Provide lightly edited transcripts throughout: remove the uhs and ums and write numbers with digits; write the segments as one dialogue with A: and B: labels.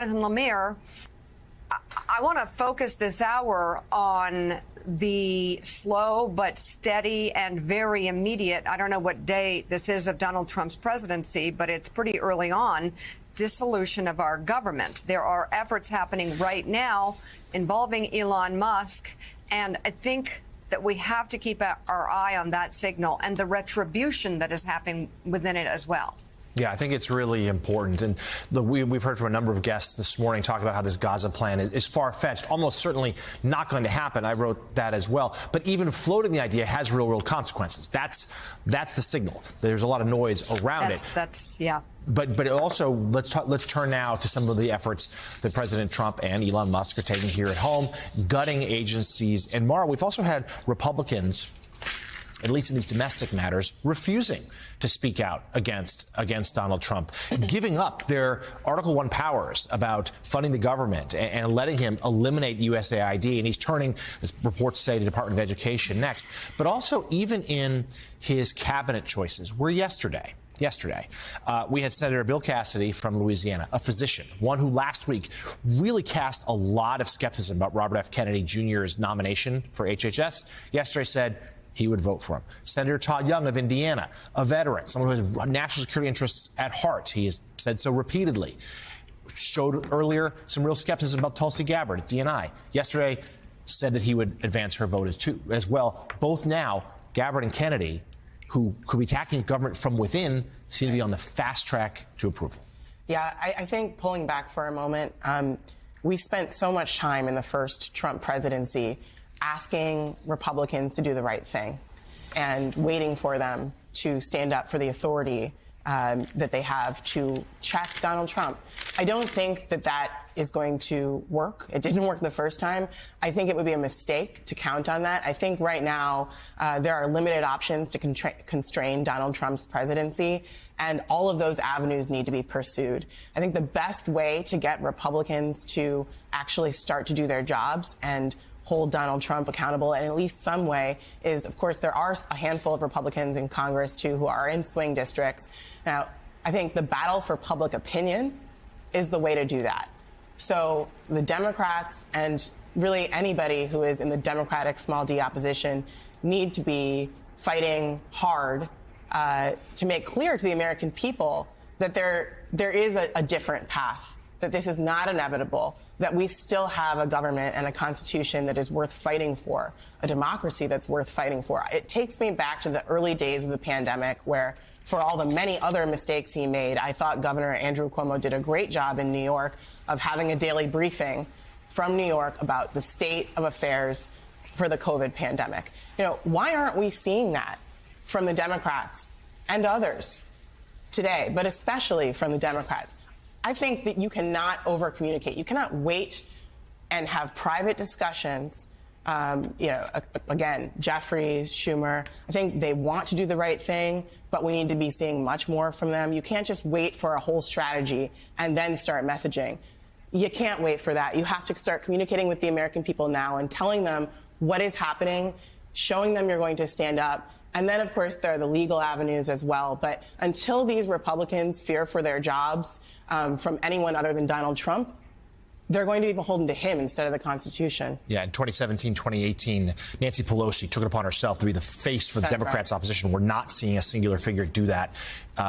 A: And Lemire, I want to focus this hour on the slow but steady and very immediate, I don't know what day this is of Donald Trump's presidency, but it's pretty early on, dissolution of our government. There are efforts happening right now involving Elon Musk, and I think that we have to keep our eye on that signal and the retribution that is happening within it as well.
B: Yeah, I think it's really important. And we've heard from a number of guests this morning talk about how this Gaza plan is far-fetched, almost certainly not going to happen. I wrote that as well. But even floating the idea has real-world consequences. That's the signal. There's a lot of noise around it.
A: Yeah.
B: But also, let's turn now to some of the efforts that President Trump and Elon Musk are taking here at home, gutting agencies. And Mara, we've also had Republicans, at least in these domestic matters, refusing to speak out against Donald Trump, giving up their Article I powers about funding the government and letting him eliminate USAID. And he's turning, as reports say, to the Department of Education next. But also, even in his cabinet choices, where yesterday, we had Senator Bill Cassidy from Louisiana, a physician, one who last week really cast a lot of skepticism about Robert F. Kennedy Jr.'s nomination for HHS. Yesterday said he would vote for him. Senator Todd Young of Indiana, a veteran, someone who has national security interests at heart. He has said so repeatedly. Showed earlier some real skepticism about Tulsi Gabbard at DNI. Yesterday said that he would advance her vote as well. Both now, Gabbard and Kennedy, who could be attacking government from within, seem to be on the fast track to approval.
C: Yeah, I think pulling back for a moment, we spent so much time in the first Trump presidency asking Republicans to do the right thing and waiting for them to stand up for the authority that they have to check Donald Trump. I don't think that is going to work. It didn't work the first time. I think it would be a mistake to count on that. I think right now there are limited options to constrain Donald Trump's presidency, and all of those avenues need to be pursued. I think the best way to get Republicans to actually start to do their jobs and hold Donald Trump accountable in at least some way is, of course, there are a handful of Republicans in Congress, too, who are in swing districts. Now, I think the battle for public opinion is the way to do that. So the Democrats and really anybody who is in the Democratic small d opposition need to be fighting hard to make clear to the American people that there is a different path, that this is not inevitable, that we still have a government and a constitution that is worth fighting for, a democracy that's worth fighting for. It takes me back to the early days of the pandemic where, for all the many other mistakes he made, I thought Governor Andrew Cuomo did a great job in New York of having a daily briefing from New York about the state of affairs for the COVID pandemic. You know, why aren't we seeing that from the Democrats and others today, but especially from the Democrats? I think that you cannot over-communicate. You cannot wait and have private discussions. Again, Jeffries, Schumer, I think they want to do the right thing, but we need to be seeing much more from them. You can't just wait for a whole strategy and then start messaging. You can't wait for that. You have to start communicating with the American people now and telling them what is happening, showing them you're going to stand up. And then, of course, there are the legal avenues as well. But until these Republicans fear for their jobs from anyone other than Donald Trump, they're going to be beholden to him instead of the Constitution.
B: Yeah, in 2017, 2018, Nancy Pelosi took it upon herself to be the face for the Democrats' opposition. We're not seeing a singular figure do that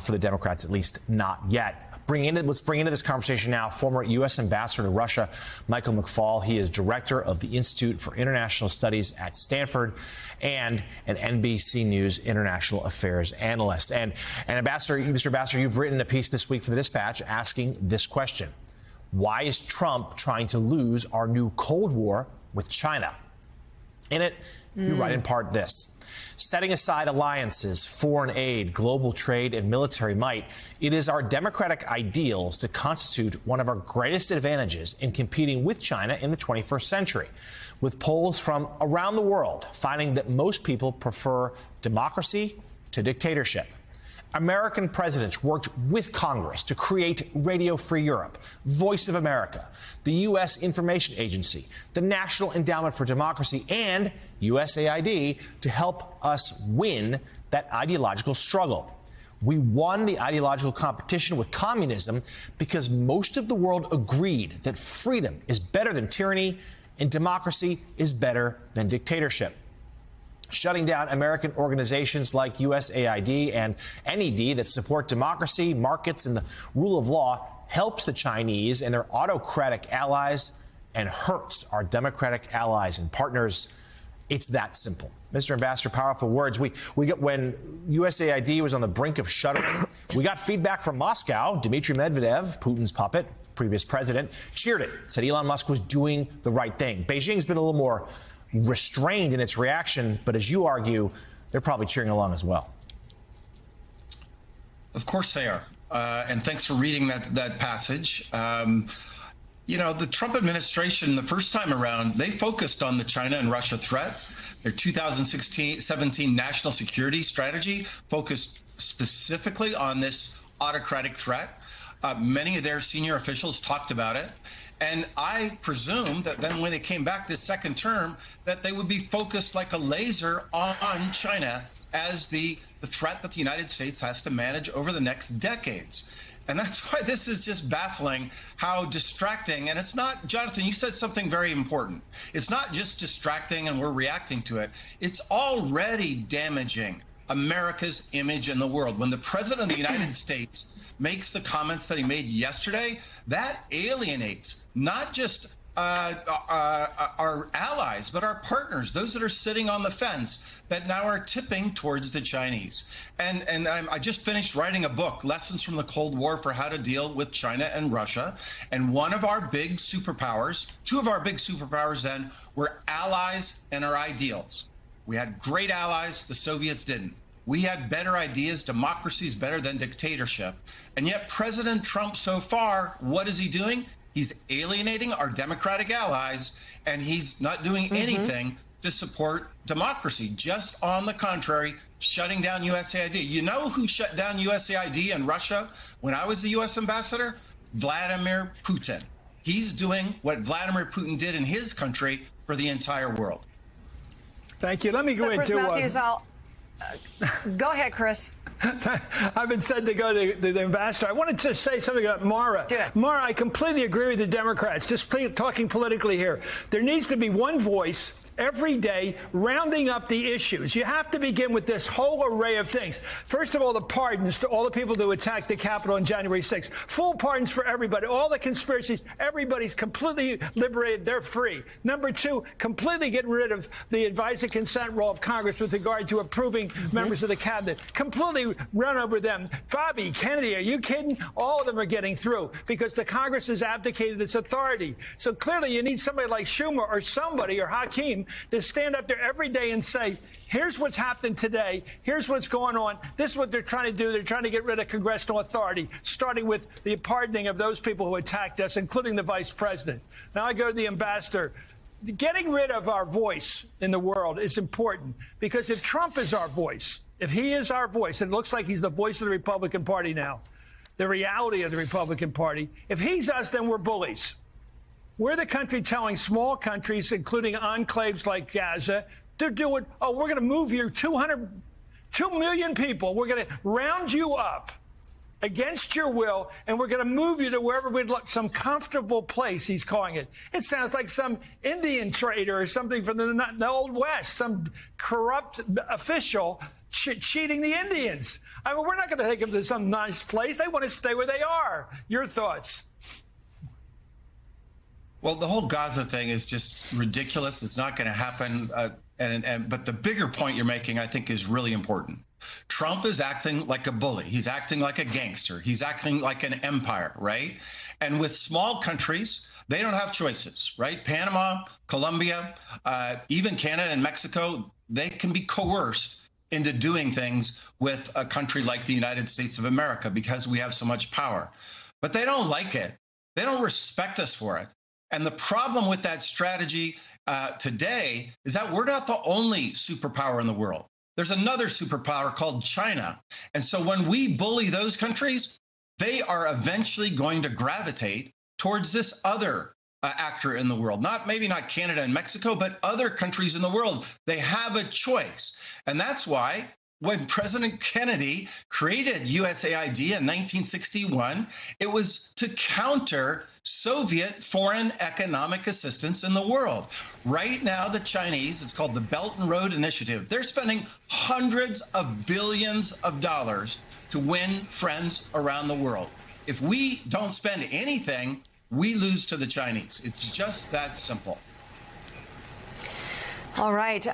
B: for the Democrats, at least not yet. Let's bring into this conversation now former U.S. Ambassador to Russia, Michael McFaul. He is director of the Institute for International Studies at Stanford and an NBC News international affairs analyst. And Mr. Ambassador, you've written a piece this week for the Dispatch asking this question: why is Trump trying to lose our new Cold War with China? In it, you write in part this: setting aside alliances, foreign aid, global trade, and military might, it is our democratic ideals that constitute one of our greatest advantages in competing with China in the 21st century, with polls from around the world finding that most people prefer democracy to dictatorship. American presidents worked with Congress to create Radio Free Europe, Voice of America, the U.S. Information Agency, the National Endowment for Democracy, and USAID to help us win that ideological struggle. We won the ideological competition with communism because most of the world agreed that freedom is better than tyranny and democracy is better than dictatorship. Shutting down American organizations like USAID and NED that support democracy, markets, and the rule of law helps the Chinese and their autocratic allies and hurts our democratic allies and partners. It's that simple. Mr. Ambassador, powerful words. We got, when USAID was on the brink of shuttering, we got feedback from Moscow. Dmitry Medvedev, Putin's puppet, previous president, cheered it, said Elon Musk was doing the right thing. Beijing's been a little more restrained in its reaction, but as you argue, they're probably cheering along as well.
D: Of course they are. And thanks for reading that passage. You know, the Trump administration, the first time around, they focused on the China and Russia threat. Their 2017 national security strategy focused specifically on this autocratic threat. Many of their senior officials talked about it. And I presume that then when they came back this second term, that they would be focused like a laser on China as the threat that the United States has to manage over the next decades. And that's why this is just baffling how distracting. And it's not, Jonathan, you said something very important. It's not just distracting and we're reacting to it. It's already damaging America's image in the world. When the president of the United States makes the comments that he made yesterday, that alienates not just our allies, but our partners, those that are sitting on the fence that now are tipping towards the Chinese. And I just finished writing a book, Lessons from the Cold War for How to Deal with China and Russia. And one of our big superpowers, two of our big superpowers then, were allies and our ideals. We had great allies, the Soviets didn't. We had better ideas, democracy is better than dictatorship. And yet President Trump so far, what is he doing? He's alienating our democratic allies, and he's not doing anything to support democracy. Just on the contrary, shutting down USAID. You know who shut down USAID in Russia when I was the U.S. ambassador? Vladimir Putin. He's doing what Vladimir Putin did in his country for the entire world.
E: Thank you. Let me go
A: Chris
E: into
A: Matthews, go ahead, Chris.
E: I've been said to go to the ambassador. I wanted to say something about Mara.
A: Do it.
E: Mara, I completely agree with the Democrats. Just talking politically here. There needs to be one voice every day rounding up the issues. You have to begin with this whole array of things. First of all, the pardons to all the people who attacked the Capitol on January 6th. Full pardons for everybody. All the conspiracies, everybody's completely liberated. They're free. Number two, completely get rid of the advise and consent rule of Congress with regard to approving members of the cabinet. Completely run over them. Bobby, Kennedy, are you kidding? All of them are getting through because the Congress has abdicated its authority. So clearly you need somebody like Schumer or somebody or Hakeem to stand up there every day and say, here's what's happened today. Here's what's going on. This is what they're trying to do. They're trying to get rid of congressional authority, starting with the pardoning of those people who attacked us, including the vice president. Now I go to the ambassador. Getting rid of our voice in the world is important because if Trump is our voice, if he is our voice, and it looks like he's the voice of the Republican Party now, the reality of the Republican Party, if he's us, then we're bullies. We're the country telling small countries, including enclaves like Gaza, to do it. Oh, we're going to move here 2 million people. We're going to round you up against your will, and we're going to move you to wherever we'd like, some comfortable place, he's calling it. It sounds like some Indian trader or something from the Old West, some corrupt official cheating the Indians. I mean, we're not going to take them to some nice place. They want to stay where they are. Your thoughts?
D: Well, the whole Gaza thing is just ridiculous. It's not going to happen. But the bigger point you're making, I think, is really important. Trump is acting like a bully. He's acting like a gangster. He's acting like an empire, right? And with small countries, they don't have choices, right? Panama, Colombia, even Canada and Mexico, they can be coerced into doing things with a country like the United States of America because we have so much power. But they don't like it. They don't respect us for it. And the problem with that strategy today is that we're not the only superpower in the world. There's another superpower called China. And so when we bully those countries, they are eventually going to gravitate towards this other actor in the world. Maybe not Canada and Mexico, but other countries in the world. They have a choice. And that's why When President Kennedy created USAID in 1961, it was to counter Soviet foreign economic assistance in the world. Right now, the Chinese, it's called the Belt and Road Initiative, they're spending hundreds of billions of dollars to win friends around the world. If we don't spend anything, we lose to the Chinese. It's just that simple.
A: All right.